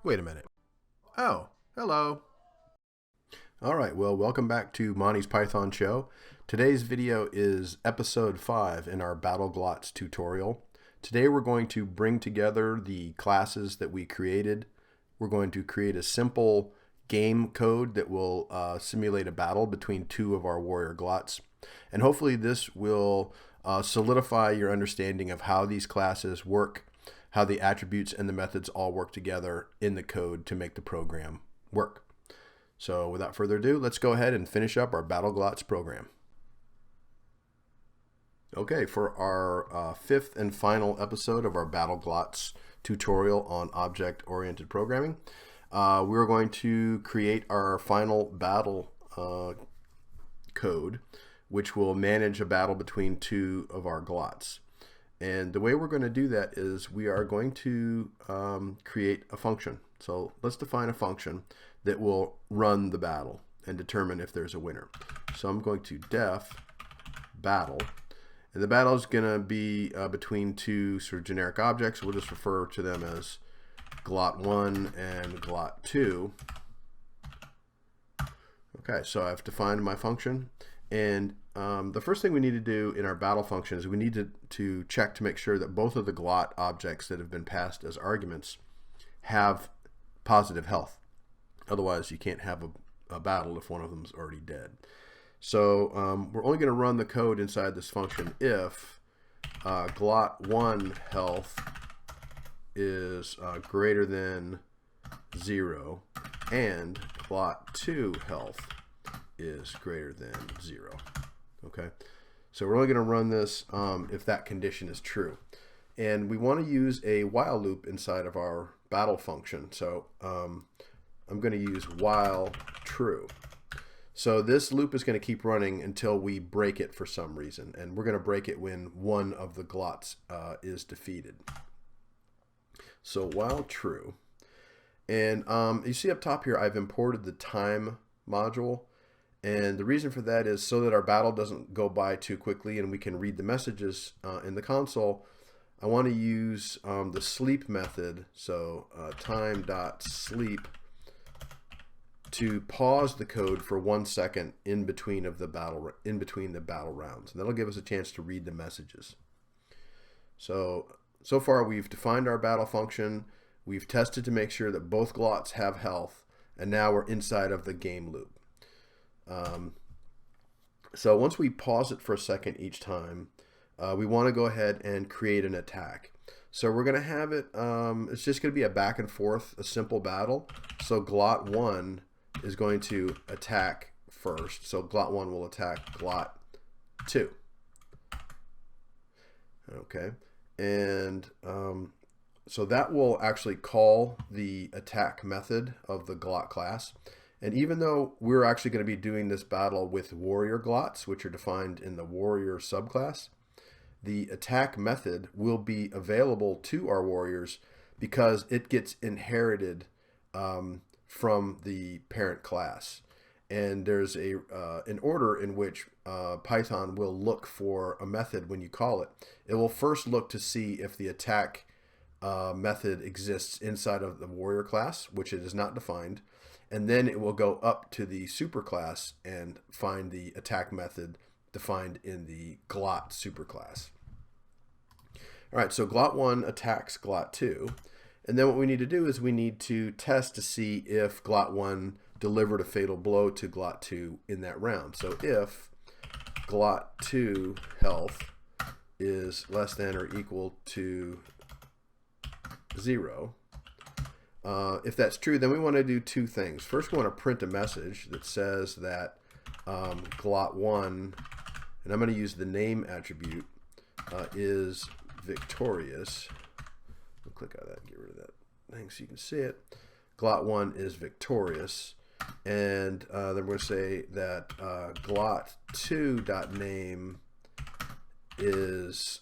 Wait a minute. Oh, hello. All right, well, welcome back to Monty's Python Show. Today's video is episode 5 in our BattleGlots tutorial. Today we're going to bring together the classes that we created. We're going to create a simple game code that will simulate a battle between two of our warrior glots. And hopefully this will solidify your understanding of how these classes work, how the attributes and the methods all work together in the code to make the program work. So without further ado, let's go ahead and finish up our BattleGlots program. Okay, for our fifth and final episode of our BattleGlots tutorial on object-oriented programming, we're going to create our final battle code, which will manage a battle between two of our glots. And the way we're going to do that is we are going to create a function. So let's define a function that will run the battle and determine if there's a winner. So I'm going to def battle, and the battle is going to be between two sort of generic objects. We'll just refer to them as Glot1 and Glot2. Okay, so I've defined my function, and the first thing we need to do in our battle function is we need to check to make sure that both of the Glot objects that have been passed as arguments have positive health. Otherwise, you can't have a battle if one of them is already dead. So we're only going to run the code inside this function if Glot1 health is greater than 0 and Glot2 health is greater than 0. Okay, so we're only going to run this if that condition is true. And we want to use a while loop inside of our battle function. So I'm going to use while true. So this loop is going to keep running until we break it for some reason. And we're going to break it when one of the glots is defeated. So while true. And you see up top here, I've imported the time module. And the reason for that is so that our battle doesn't go by too quickly and we can read the messages in the console. I want to use the sleep method. So time.sleep to pause the code for 1 second in between the battle rounds, and that'll give us a chance to read the messages. So far we've defined our battle function, we've tested to make sure that both glots have health, and now we're inside of the game loop. So once we pause it for a second each time, we want to go ahead and create an attack. So we're going to have it, it's just going to be a back and forth, a simple battle. So Glot1 is going to attack first. So Glot1 will attack Glot2. Okay, and so that will actually call the attack method of the Glot class. And even though we're actually going to be doing this battle with warrior glots, which are defined in the warrior subclass, the attack method will be available to our warriors because it gets inherited from the parent class. And there's an order in which Python will look for a method when you call it. It will first look to see if the attack method exists inside of the warrior class, which it is not defined. And then it will go up to the superclass and find the attack method defined in the Glot superclass. All right, so Glot1 attacks Glot2. And then what we need to do is we need to test to see if Glot1 delivered a fatal blow to Glot2 in that round. So if Glot2 health is less than or equal to 0, if that's true, then we want to do two things. First, we want to print a message that says that Glot1, and I'm going to use the name attribute, is victorious. We'll click on that and get rid of that thing so you can see it. Glot1 is victorious. And then we're going to say that Glot2.name is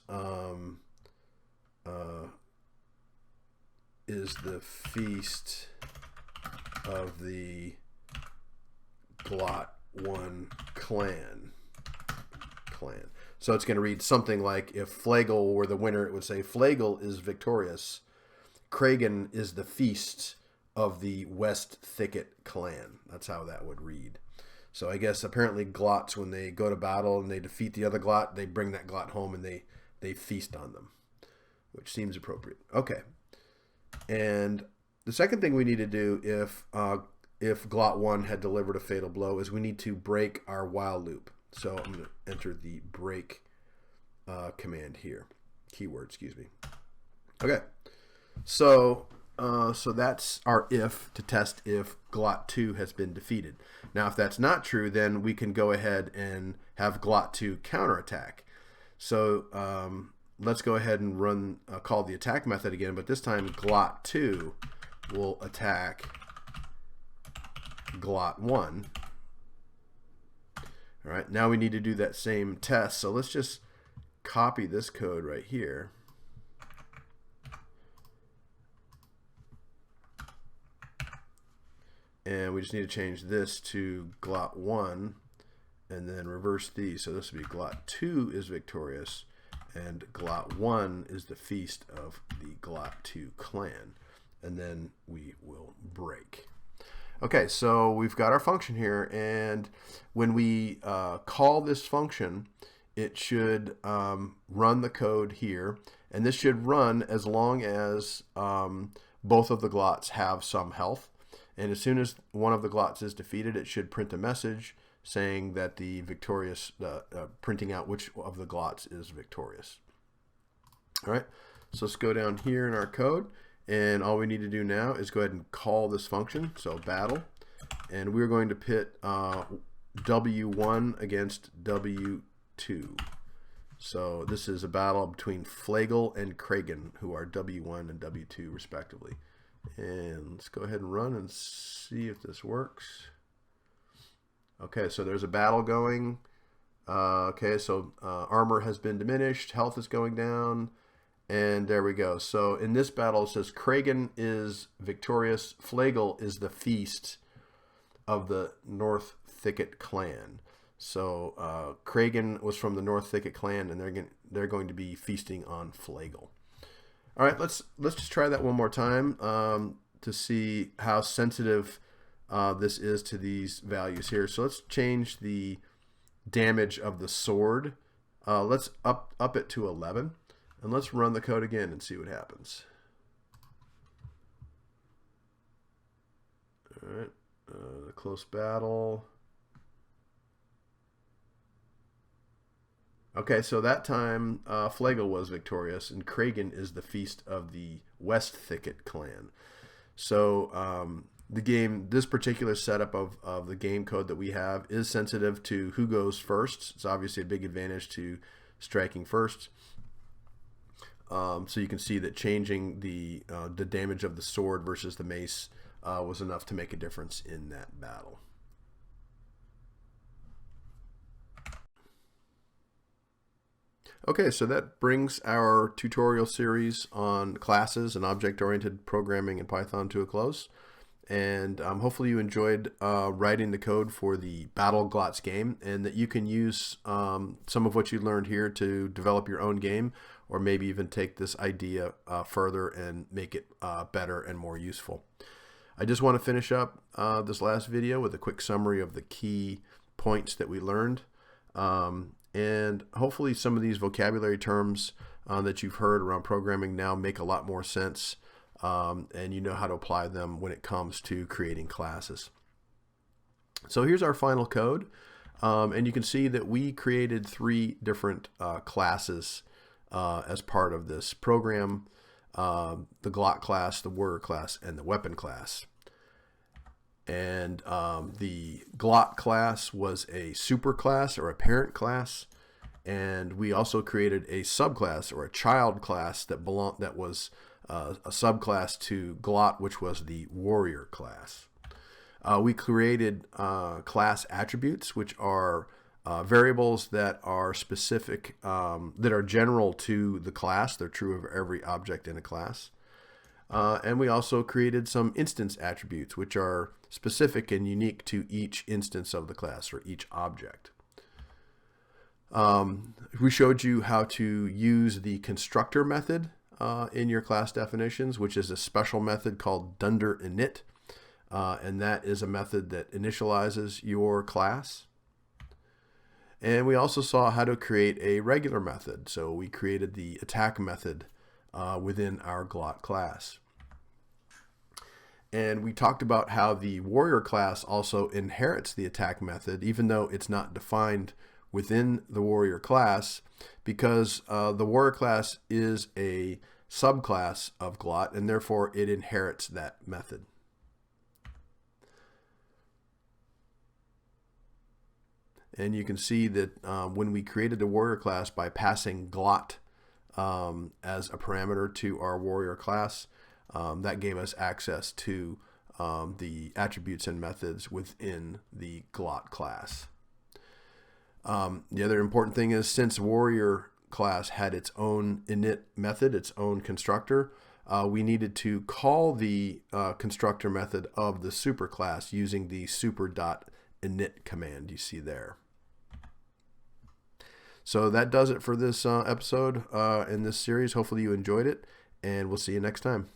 the feast of the Glot1 clan. So it's going to read something like, if Flagle were the winner, it would say Flagle is victorious. Kragan is the feast of the West Thicket clan. That's how that would read. So I guess apparently Glots, when they go to battle and they defeat the other Glot, they bring that Glot home and they feast on them, which seems appropriate. Okay. And the second thing we need to do if Glot 1 had delivered a fatal blow is we need to break our while loop. So I'm going to enter the break command here. Keyword, excuse me. Okay. So that's our if to test if Glot 2 has been defeated. Now, if that's not true, then we can go ahead and have Glot 2 counterattack. So let's go ahead and run call the attack method again, but this time Glot 2 will attack Glot 1. All right, now we need to do that same test. So let's just copy this code right here. And we just need to change this to Glot 1 and then reverse these. So this would be Glot 2 is victorious and Glot 1 is the feast of the Glot 2 clan. And then we will break. Okay, so we've got our function here, and when we call this function, it should run the code here, and this should run as long as both of the Glots have some health. And as soon as one of the Glots is defeated, it should print a message saying that the victorious, printing out which of the Glots is victorious. All right, so let's go down here in our code. And all we need to do now is go ahead and call this function, so battle, and we're going to pit W1 against W2. So this is a battle between Flagle and Kragen, who are W1 and W2 respectively. And let's go ahead and run and see if this works. Okay, so there's a battle going. Okay, so armor has been diminished, health is going down. And there we go. So in this battle, it says Kragen is victorious. Flagle is the feast of the North Thicket clan. So Kragen was from the North Thicket clan, and they're going to be feasting on Flagle. All right, let's just try that one more time to see how sensitive this is to these values here. So let's change the damage of the sword. Let's up it to 11. And let's run the code again and see what happens. All right, close battle. Okay, so that time Flagle was victorious, and Kragen is the feast of the West Thicket clan. So the game, this particular setup of the game code that we have is sensitive to who goes first. It's obviously a big advantage to striking first. So you can see that changing the damage of the sword versus the mace was enough to make a difference in that battle. Okay, so that brings our tutorial series on classes and object-oriented programming in Python to a close. And hopefully you enjoyed writing the code for the BattleGlots game, and that you can use some of what you learned here to develop your own game, or maybe even take this idea further and make it better and more useful. I just want to finish up this last video with a quick summary of the key points that we learned. And hopefully some of these vocabulary terms that you've heard around programming now make a lot more sense, and you know how to apply them when it comes to creating classes. So here's our final code, and you can see that we created 3 different classes as part of this program: the Glot class, the warrior class, and the weapon class. And the Glot class was a superclass or a parent class, and we also created a subclass or a child class that was a subclass to Glot, which was the warrior class. We created class attributes, which are variables that are specific, that are general to the class. They're true of every object in a class. And we also created some instance attributes, which are specific and unique to each instance of the class or each object. We showed you how to use the constructor method in your class definitions, which is a special method called dunder init and that is a method that initializes your class. And we also saw how to create a regular method. So we created the attack method within our Glot class. And we talked about how the warrior class also inherits the attack method, even though it's not defined within the warrior class, because the warrior class is a subclass of Glot, and therefore it inherits that method. And you can see that when we created the warrior class by passing Glot as a parameter to our warrior class, that gave us access to the attributes and methods within the Glot class. The other important thing is, since warrior class had its own init method, its own constructor, we needed to call the constructor method of the superclass using the super.init command you see there. So that does it for this episode in this series. Hopefully you enjoyed it, and we'll see you next time.